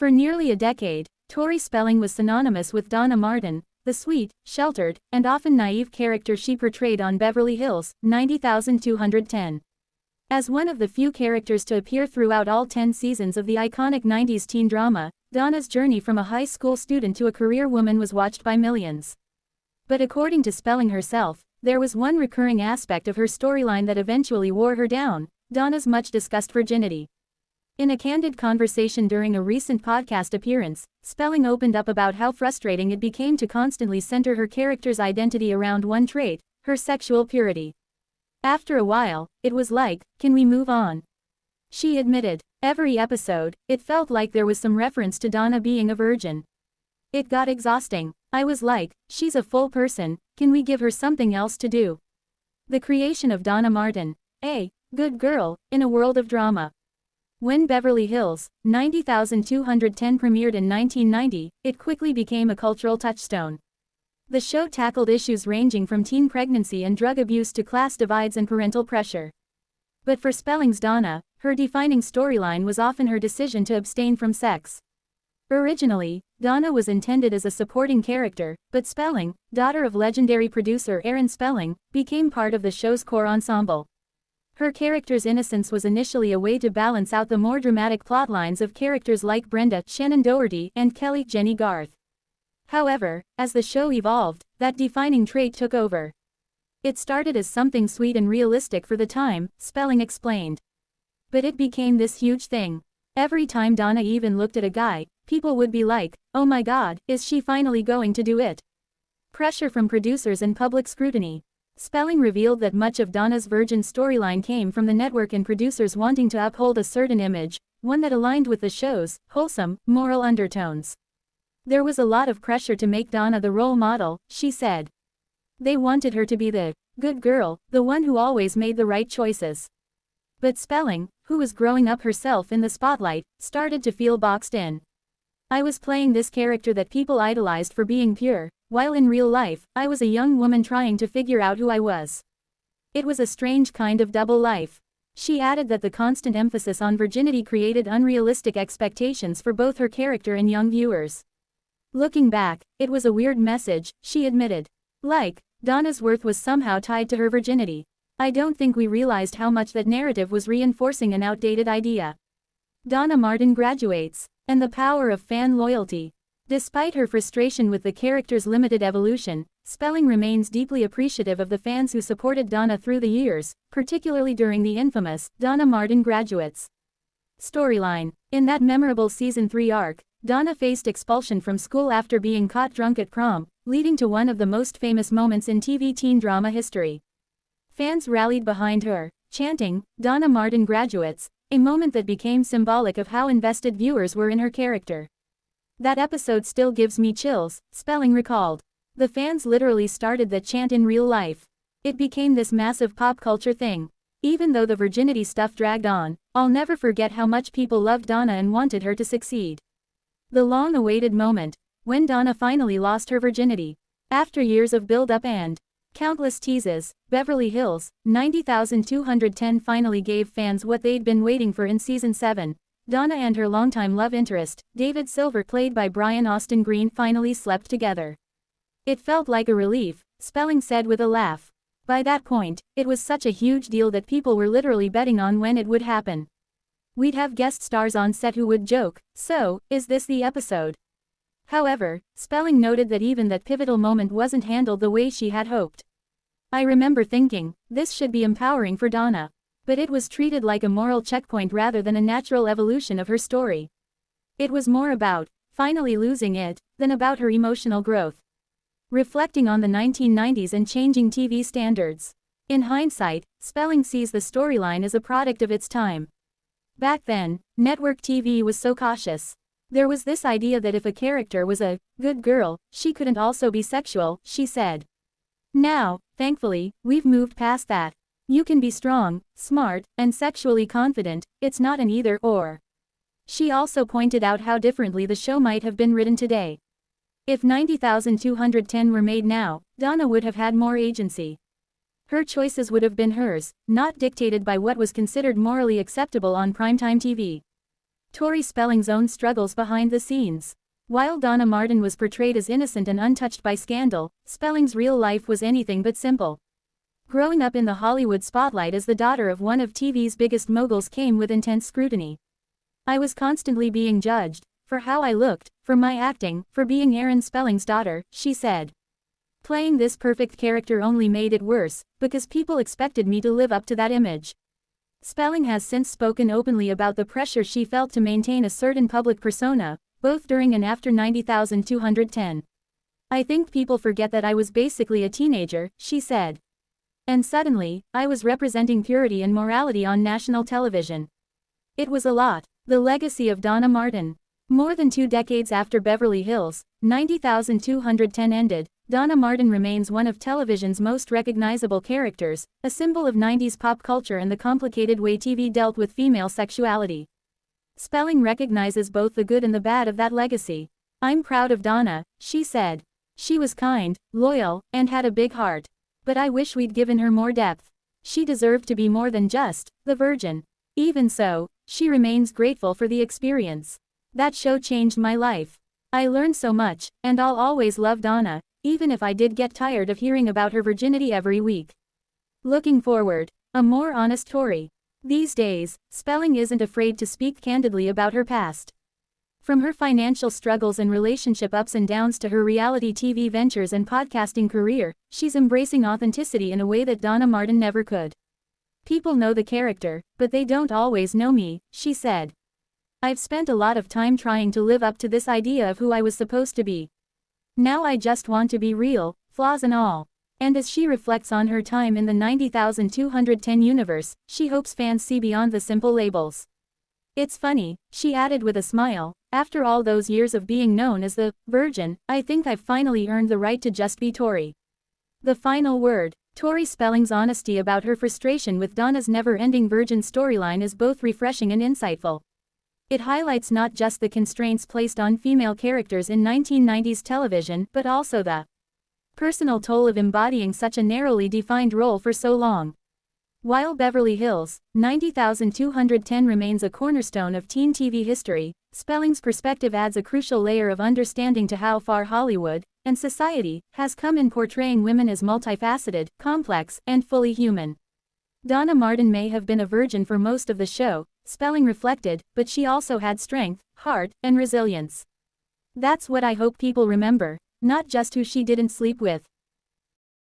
For nearly a decade, Tori Spelling was synonymous with Donna Martin, the sweet, sheltered, and often naive character she portrayed on Beverly Hills, 90210. As one of the few characters to appear throughout all 10 seasons of the iconic 90s teen drama, Donna's journey from a high school student to a career woman was watched by millions. But according to Spelling herself, there was one recurring aspect of her storyline that eventually wore her down: Donna's much-discussed virginity. In a candid conversation during a recent podcast appearance, Spelling opened up about how frustrating it became to constantly center her character's identity around one trait: her sexual purity. After a while, it was like, can we move on? She admitted, every episode, it felt like there was some reference to Donna being a virgin. It got exhausting. I was like, she's a full person, can we give her something else to do? The creation of Donna Martin, a good girl, in a world of drama. When Beverly Hills, 90210 premiered in 1990, it quickly became a cultural touchstone. The show tackled issues ranging from teen pregnancy and drug abuse to class divides and parental pressure. But for Spelling's Donna, her defining storyline was often her decision to abstain from sex. Originally, Donna was intended as a supporting character, but Spelling, daughter of legendary producer Aaron Spelling, became part of the show's core ensemble. Her character's innocence was initially a way to balance out the more dramatic plotlines of characters like Brenda, Shannon Doherty, and Kelly, Jenny Garth. However, as the show evolved, that defining trait took over. It started as something sweet and realistic for the time, Spelling explained. But it became this huge thing. Every time Donna even looked at a guy, people would be like, oh my god, is she finally going to do it? Pressure from producers and public scrutiny. Spelling revealed that much of Donna's virgin storyline came from the network and producers wanting to uphold a certain image, one that aligned with the show's wholesome, moral undertones. There was a lot of pressure to make Donna the role model, she said. They wanted her to be the good girl, the one who always made the right choices. But Spelling, who was growing up herself in the spotlight, started to feel boxed in. I was playing this character that people idolized for being pure, while in real life, I was a young woman trying to figure out who I was. It was a strange kind of double life. She added that the constant emphasis on virginity created unrealistic expectations for both her character and young viewers. Looking back, it was a weird message, she admitted. Like, Donna's worth was somehow tied to her virginity. I don't think we realized how much that narrative was reinforcing an outdated idea. Donna Martin graduates. And the power of fan loyalty. Despite her frustration with the character's limited evolution, Spelling remains deeply appreciative of the fans who supported Donna through the years, particularly during the infamous Donna Martin Graduates storyline. In that memorable Season 3 arc, Donna faced expulsion from school after being caught drunk at prom, leading to one of the most famous moments in TV teen drama history. Fans rallied behind her, chanting, Donna Martin Graduates, a moment that became symbolic of how invested viewers were in her character. That episode still gives me chills, Spelling recalled. The fans literally started that chant in real life. It became this massive pop culture thing. Even though the virginity stuff dragged on, I'll never forget how much people loved Donna and wanted her to succeed. The long-awaited moment, when Donna finally lost her virginity. After years of build-up and countless teases, Beverly Hills, 90210 finally gave fans what they'd been waiting for in Season 7. Donna and her longtime love interest, David Silver played by Brian Austin Green, finally slept together. It felt like a relief, Spelling said with a laugh. By that point, it was such a huge deal that people were literally betting on when it would happen. We'd have guest stars on set who would joke, so, is this the episode? However, Spelling noted that even that pivotal moment wasn't handled the way she had hoped. I remember thinking, this should be empowering for Donna. But it was treated like a moral checkpoint rather than a natural evolution of her story. It was more about finally losing it than about her emotional growth. Reflecting on the 1990s and changing TV standards. In hindsight, Spelling sees the storyline as a product of its time. Back then, network TV was so cautious. There was this idea that if a character was a good girl, she couldn't also be sexual, she said. Now, thankfully, we've moved past that. You can be strong, smart, and sexually confident, it's not an either-or. She also pointed out how differently the show might have been written today. If 90210 were made now, Donna would have had more agency. Her choices would have been hers, not dictated by what was considered morally acceptable on primetime TV. Tori Spelling's own struggles behind the scenes. While Donna Martin was portrayed as innocent and untouched by scandal, Spelling's real life was anything but simple. Growing up in the Hollywood spotlight as the daughter of one of TV's biggest moguls came with intense scrutiny. I was constantly being judged, for how I looked, for my acting, for being Aaron Spelling's daughter, she said. Playing this perfect character only made it worse, because people expected me to live up to that image. Spelling has since spoken openly about the pressure she felt to maintain a certain public persona, both during and after 90,210. I think people forget that I was basically a teenager, she said. And suddenly, I was representing purity and morality on national television. It was a lot. The legacy of Donna Martin. More than 2 decades after Beverly Hills, 90,210 ended, Donna Martin remains one of television's most recognizable characters, a symbol of 90s pop culture and the complicated way TV dealt with female sexuality. Spelling recognizes both the good and the bad of that legacy. I'm proud of Donna, she said. She was kind, loyal, and had a big heart. But I wish we'd given her more depth. She deserved to be more than just the Virgin. Even so, she remains grateful for the experience. That show changed my life. I learned so much, and I'll always love Donna, even if I did get tired of hearing about her virginity every week. Looking forward, a more honest Tori. These days, Spelling isn't afraid to speak candidly about her past. From her financial struggles and relationship ups and downs to her reality TV ventures and podcasting career, she's embracing authenticity in a way that Donna Martin never could. People know the character, but they don't always know me, she said. I've spent a lot of time trying to live up to this idea of who I was supposed to be. Now I just want to be real, flaws and all. And as she reflects on her time in the 90,210 universe, she hopes fans see beyond the simple labels. It's funny, she added with a smile, after all those years of being known as the Virgin, I think I've finally earned the right to just be Tori. The final word. Tori Spelling's honesty about her frustration with Donna's never-ending Virgin storyline is both refreshing and insightful. It highlights not just the constraints placed on female characters in 1990s television, but also the personal toll of embodying such a narrowly defined role for so long. While Beverly Hills, 90,210 remains a cornerstone of teen TV history, Spelling's perspective adds a crucial layer of understanding to how far Hollywood, and society, has come in portraying women as multifaceted, complex, and fully human. Donna Martin may have been a virgin for most of the show, Spelling reflected, but she also had strength, heart, and resilience. That's what I hope people remember, not just who she didn't sleep with.